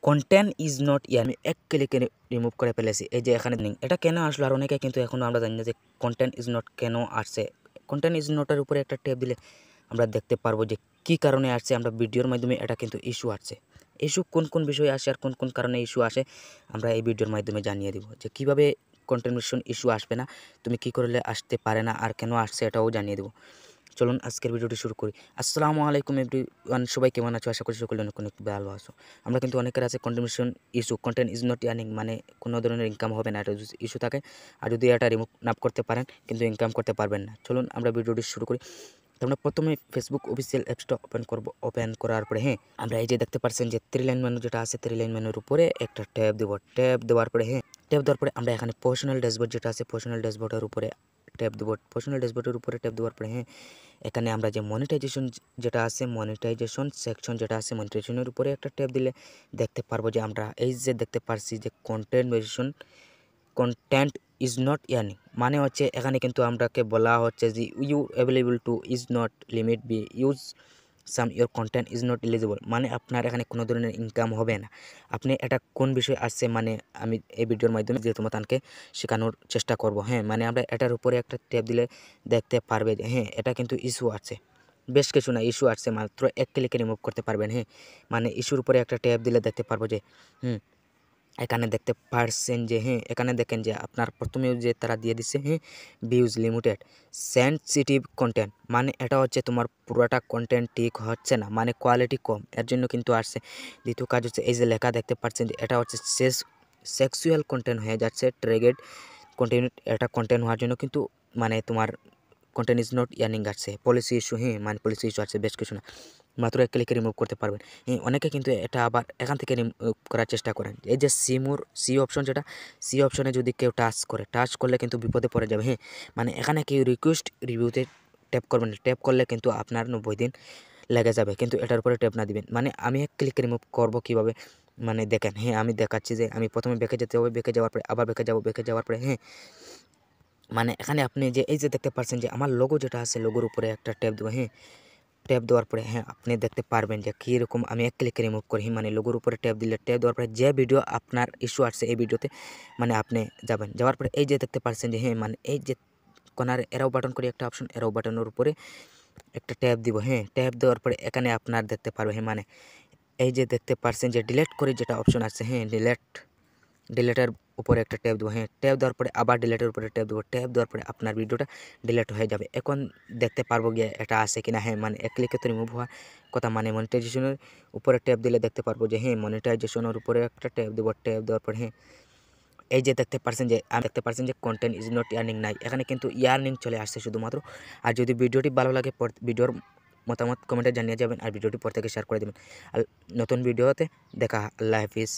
Content is not ইয়ার আমি এক ক্লিকে remove করে ফেলেছি। এই যে এখানে এটা কেন আসলো আর অনেকে কিন্তু এখনও আমরা জানি না যে কন্টেন্ট ইজ নট কেন আসছে। কন্টেন্ট ইজ নটের উপরে একটা ট্যাব দিলে আমরা দেখতে পারবো যে কী কারণে আসছে। আমরা ভিডিওর মাধ্যমে এটা কিন্তু ইস্যু আসছে। ইস্যু কোন কোন বিষয়ে আসে আর কোন কোন কারণে ইস্যু আসে আমরা এই ভিডিওর মাধ্যমে জানিয়ে দিব যে কীভাবে কন্টেন্ট ইস্যু আসবে না, তুমি কী করলে আসতে পারে না আর কেন আসছে এটাও জানিয়ে দেবো। চলুন আজকের ভিডিওটি শুরু করি। আসসালামু আলাইকুম এভরিওয়ান, সবাই কেমন আছো? আশা করি সকলে অনেক অনেক ভালো আছো। আমরা কিন্তু অনেকের আছে contribution issue, content is not earning, মানে কোনো ধরনের ইনকাম হবে না, এটা ইস্যু থাকে। আর যদি এটা রিমুভ না করতে পারেন কিন্তু ইনকাম করতে পারবেন না। চলুন আমরা ভিডিওটি শুরু করি। তো আমরা প্রথমে ফেসবুক অফিসিয়াল অ্যাপসটা ওপেন করব। ওপেন করার পরে আমরা এই যে দেখতে পাচ্ছেন যে 3 লাইন মেনু যেটা আছে, 3 লাইন মেনুর উপরে একটা ট্যাব দেব। ট্যাব দেওয়ার পরে ট্যাব দেওয়ার পরে আমরা এখানে প্রফেশনাল ড্যাশবোর্ড যেটা আছে, প্রফেশনাল ড্যাশবোর্ডের উপরে ট্যাব দেব। প্রফেশনাল ড্যাশবোর্ডের উপরে ট্যাব দেওয়ার পরে এখানে আমরা যে মনিটাইজেশন যেটা আছে, মনিটাইজেশন সেকশন যেটা আছে, মনিটাইজেশনের উপরে একটা ট্যাব দিলে দেখতে পারবো যে আমরা এই যে দেখতে পারছি যে কন্টেন্ট ইজ নট ইয়ার্নিং, মানে হচ্ছে এখানে কিন্তু আমরাকে বলা হচ্ছে যে you available to is not limit be use some your content is not eligible, মানে আপনার এখানে কোনো ধরনের ইনকাম হবে না। আপনি এটা কোন বিষয় আসছে, মানে আমি এই ভিডিওর মাধ্যমে যে তোমাকে শেখানোর চেষ্টা করব। মানে আমরা এটার উপরে একটা ট্যাব দিলে দেখতে পারবে যে এটা কিন্তু ইস্যু আছে। বেশ কিছু না, ইস্যু আসছে, মাত্র এক ক্লিকে রিমুভ করতে পারবেন। মানে ইস্যুর উপরে একটা ট্যাব দিলে দেখতে পারবো যে এখানে দেখতে পারছেন যে এখানে দেখেন যে আপনার প্রথমেও যে তারা দিয়ে দিচ্ছে ভিউজ লিমিটেড সেনসিটিভ কন্টেন্ট, মানে এটা হচ্ছে তোমার পুরোটা কন্টেন্ট ঠিক হচ্ছে না, মানে কোয়ালিটি কম, এর জন্য কিন্তু আসছে। দ্বিতীয় কাজ হচ্ছে এই যে লেখা দেখতে পাচ্ছেন যে এটা হচ্ছে সেক্সুয়াল কন্টেন্ট হয়ে যাচ্ছে, ট্রেগেড কন্টেন্ট, এটা কন্টেন্ট হওয়ার জন্য কিন্তু মানে তোমার কন্টেন্ট ইজ নট ইয়ার্নিং আসছে। পলিসি ইস্যু মানে পলিসি ইস্যু আসছে, বেশ কিছু না, মাত্র এক ক্লিকে রিমুভ করতে পারবেন। অনেকে কিন্তু এটা আবার এখান থেকে রিমুভ করার চেষ্টা করেন। এই যে সি অপশন, যেটা সি অপশনে যদি কেউ টাচ করলে কিন্তু বিপদে পড়ে যাবে। মানে এখানে কেউ রিকোয়েস্ট রিভিউতে ট্যাপ করবেন, ট্যাপ করলে কিন্তু আপনার 90 দিন লেগে যাবে, কিন্তু এটার উপরে ট্যাপ না দিবেন। মানে আমি এক ক্লিকে রিমুভ করবো কীভাবে, মানে দেখেন আমি দেখাচ্ছি যে আমি প্রথমে বেঁকে যেতে হবে, বেঁকে যাওয়ার পরে আবার বেঁকে যাওয়ার পরে মানে এখানে আপনি যে এই যে দেখতে পাচ্ছেন যে আমার লোগো যেটা আছে, লোগোর উপরে একটা ট্যাপ দেবো। ট্যাপ দেওয়ার পরে আপনি দেখতে পারবেন যে কীরকম আমি এক ক্লিকে রিমুভ করি। মানে লোগোর উপরে ট্যাপ দিলে, ট্যাপ দেওয়ার পরে যে ভিডিও আপনার ইস্যু আসছে এই ভিডিওতে মানে আপনি যাওয়ার পরে এই যে দেখতে পাচ্ছেন যে মানে এই যে কোনার এরাও বাটন করে একটা অপশন, এরাও বাটনের উপরে একটা ট্যাপ দিব। ট্যাপ দেওয়ার পরে এখানে আপনার দেখতে পারবে মানে এই যে দেখতে পাচ্ছেন যে ডিলেট করে যেটা অপশন আছে, ডিলেটের উপরে একটা ট্যাপ দেবো। ট্যাপ দেওয়ার পরে আবার ডিলেটের উপরে ট্যাপ দেবো। ট্যাপ দেওয়ার পরে আপনার ভিডিওটা ডিলেট হয়ে যাবে। এখন দেখতে পারবো গিয়ে এটা আছে কিনা। মানে এক ক্লিকে তো রিমুভ হওয়ার কথা। মানে মনিটাইজেশনের উপরে ট্যাপ দিলে দেখতে পারবো যে মনিটাইজেশনের উপরে একটা ট্যাপ দেবো। ট্যাপ দেওয়ার পরে এই যে দেখতে পাচ্ছেন যে কন্টেন্ট ইজ নট ইয়ার্নিং নাই, এখানে কিন্তু ইয়ার্নিং চলে আসছে শুধুমাত্র। আর যদি ভিডিওটি ভালো লাগে ভিডিওর মতামত কমেন্টে জানিয়ে যাবেন, আর ভিডিওটি পর থেকে শেয়ার করে দেবেন। আর নতুন ভিডিওতে দেখা, আল্লাহ হাফিজ।